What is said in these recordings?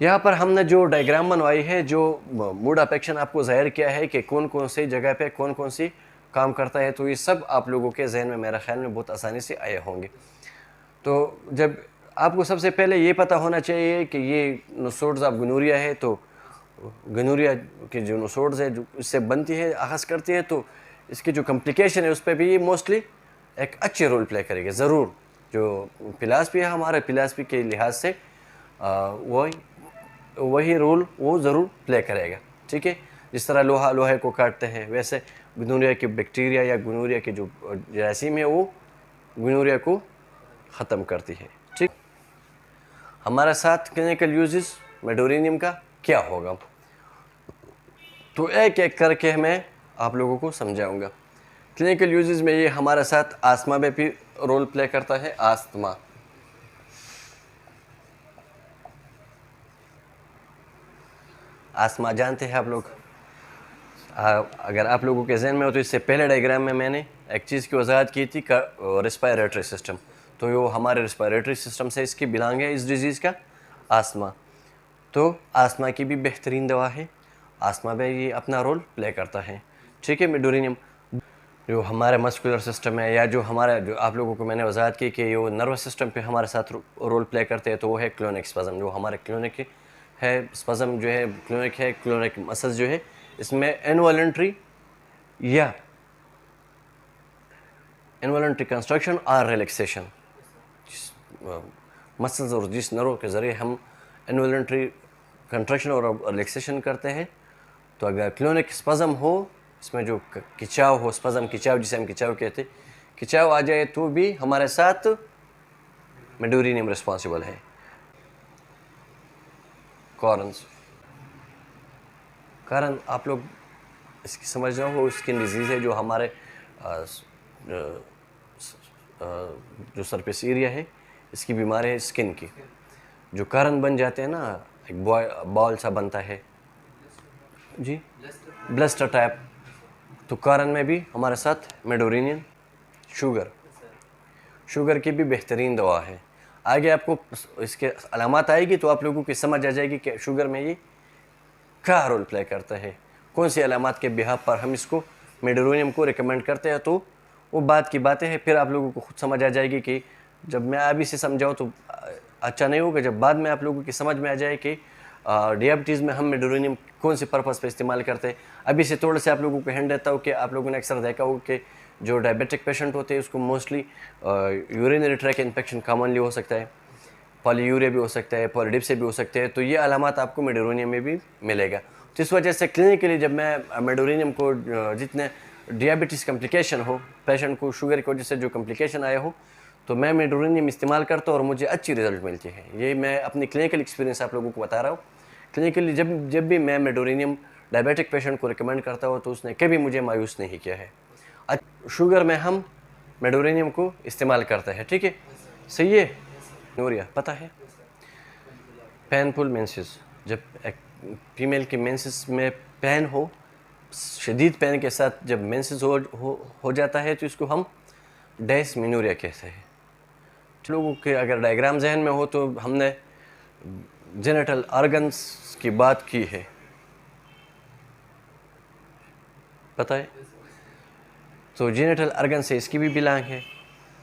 यहाँ पर हमने जो डायग्राम बनवाई है, जो मूड ऑफ एक्शन आपको ज़ाहिर किया है कि कौन कौन सी जगह पे कौन कौन सी काम करता है, तो ये सब आप लोगों के जहन में मेरा ख्याल में बहुत आसानी से आए होंगे। तो जब आपको सबसे पहले ये पता होना चाहिए कि ये नसोड्स ऑफ गनूरिया है, तो गनूरिया की जो नसोड्स है जो इससे बनती है, आगाज़ करती है, तो इसकी जो कम्प्लिकेशन है उस पर भी ये मोस्टली एक अच्छे रोल प्ले करेगी ज़रूर। जो फिलासफी है हमारे फिलासफी के लिहाज से वही रोल वो ज़रूर प्ले करेगा, ठीक है। जिस तरह लोहा लोहे को काटते हैं, वैसे गनूरिया की बैक्टीरिया या गनूरिया की जो जरासीम है वो गनूरिया को ख़त्म करती है, ठीक। हमारे साथ क्लिनिकल यूजेस मेडोरिनियम का क्या होगा, तो एक एक करके मैं आप लोगों को समझाऊंगा। क्लिनिकल यूजेस में ये हमारे साथ आस्थमा में भी रोल प्ले करता है। आस्थमा जानते हैं आप लोग, अगर आप लोगों के जहन में हो तो इससे पहले डायग्राम में मैंने एक चीज़ की वजाहत की थी, रेस्पिरेटरी सिस्टम। तो वो हमारे रेस्पिरेटरी सिस्टम से इसकी बिलोंग है, इस डिज़ीज़ का आस्थमा। तो आस्थमा की भी बेहतरीन दवा है, आस्थमा में ये अपना रोल प्ले करता है, ठीक है। मेडोरिनियम जो हमारे मस्कुलर सिस्टम है, या जो हमारा जो आप लोगों को मैंने वजाहत की कि वो नर्वस सिस्टम पे हमारे साथ रोल प्ले करते हैं, तो वो है क्लोनिक स्पज़म। जो हमारे क्लोनिक है स्पज़म जो है क्लोनिक है, क्लोनिक मसल्स जो है इसमें इनवॉलंटरी या इनवॉलंटरी कंस्ट्रक्शन और रिलैक्सेशन मसल्स और जिस नर्व के ज़रिए हम इनवॉलंटरी कंट्रैक्शन और रिलैक्सेशन करते हैं, तो अगर क्लोनिक स्पज़म हो, इसमें जो खिंचाव हो, स्पज़म खिंचाव जिसे हम खिंचाव कहते हैं, खिंचाव आ जाए तो भी हमारे साथ मेडोरिनियम रिस्पॉन्सिबल है। कारण आप लोग इसकी समझ रहे हो, स्किन डिजीज़ है जो हमारे जो सरफेस एरिया है इसकी बीमारी है स्किन की। जो कारण बन जाते हैं ना, एक बॉल सा बनता है जी, ब्लस्टर टाइप, तो कारण में भी हमारे साथ मेडोरिनियम। शुगर की भी बेहतरीन दवा है। आगे आपको इसके अलामत आएगी तो आप लोगों की समझ आ जाएगी कि शुगर में ये क्या रोल प्ले करता है, कौन सी अलामत के बिहाफ पर हम इसको मेडोरिनियम को रिकमेंड करते हैं। तो वो बात की बातें हैं, फिर आप लोगों को खुद समझ आ जाएगी कि जब मैं अभी से समझाऊँ तो अच्छा नहीं होगा, जब बाद में आप लोगों की समझ में आ जाए कि डायबिटीज़ में हम मेडोरिनियम कौन से पर्पज़ पे इस्तेमाल करते हैं। अभी से थोड़ा सा आप लोगों को हैंड देता हूँ कि आप लोगों ने अक्सर देखा हो कि जो डायबिटिक पेशेंट होते हैं उसको mostly urinary track infection commonly हो सकता है, पॉलीयूरिया भी हो सकता है, पॉलीडिप्सिया भी हो सकते हैं। तो ये अलामत आपको मेडोरिनियम में भी मिलेगा। तो इस वजह से क्लिनिकली जब मैं मेडोरिनियम को जितने डियाबिटीज़ कम्प्लिकेशन हो, पेशेंट को शुगर की वजह से जो कम्प्लिकेशन आया हो, तो मैं मेडोरिनियम इस्तेमाल करता हूँ और मुझे अच्छी रिज़ल्ट मिलती है। ये मैं अपनी क्लिनिकल एक्सपीरियंस आप लोगों को बता रहा हूँ। क्लिनिकली जब भी मैं मेडोरिनियम डायबिटिक पेशेंट को रिकमेंड करता हूँ तो उसने कभी मुझे मायूस नहीं किया है। शुगर में हम मेडोरिनियम को इस्तेमाल करते हैं, ठीक है, सही है। नूरिया पता है, पेनफुल मेंसेस, जब एक फीमेल के मेंसेस में पेन हो, शदीद पेन के साथ जब मेंसेस हो जाता है, तो इसको हम डिस्मेनोरिया कहते हैं। लोगों के अगर डायग्राम जहन में हो तो हमने जेनिटल ऑर्गन्स की बात की है, पता है। तो जेनिटल ऑर्गन से इसकी भी बिलोंग है,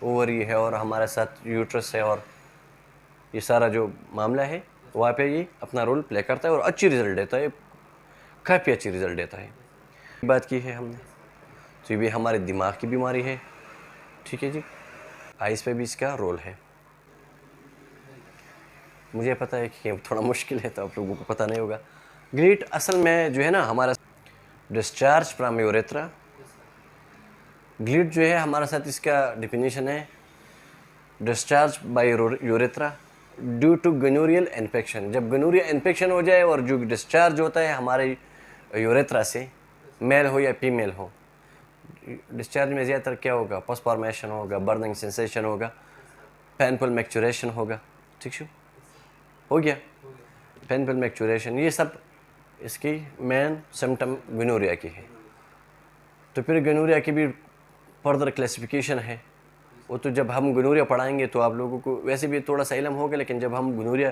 ओवरी है और हमारे साथ यूट्रस है, और ये सारा जो मामला है वहाँ पे ये अपना रोल प्ले करता है और अच्छी रिज़ल्ट देता है, काफ़ी अच्छी रिज़ल्ट देता है। बात की है हमने, तो ये भी हमारे दिमाग की बीमारी है, ठीक है जी। आइस पे भी इसका रोल है। मुझे पता है कि थोड़ा मुश्किल है तो आप लोगों को पता नहीं होगा। ग्लीट असल में जो है ना हमारा डिस्चार्ज फ्रॉम यूरेथ्रा। ग्लीट जो है हमारे साथ इसका डिफिनीशन है discharge by urethra due to gonorrhoeal infection. जब गनूरिया इन्फेक्शन हो जाए और जो डिस्चार्ज होता है हमारे यूरेथ्रा से, मेल हो या फीमेल हो, डिस्चार्ज में ज़्यादातर क्या होगा, पॉस फॉर्मेशन होगा, बर्निंग सेंसेशन होगा, पेनफुल मैक्चुरेशन होगा, ठीक है, हो गया पेनफुल मैक्चुरेशन। ये सब इसकी मेन सिम्टम गनूरिया की है। तो फिर गनूरिया की भी फर्दर क्लासिफिकेशन है, वो तो जब हम गनूरिया पढ़ाएंगे तो आप लोगों को वैसे भी थोड़ा सा इल्म होगा, लेकिन जब हम गनूरिया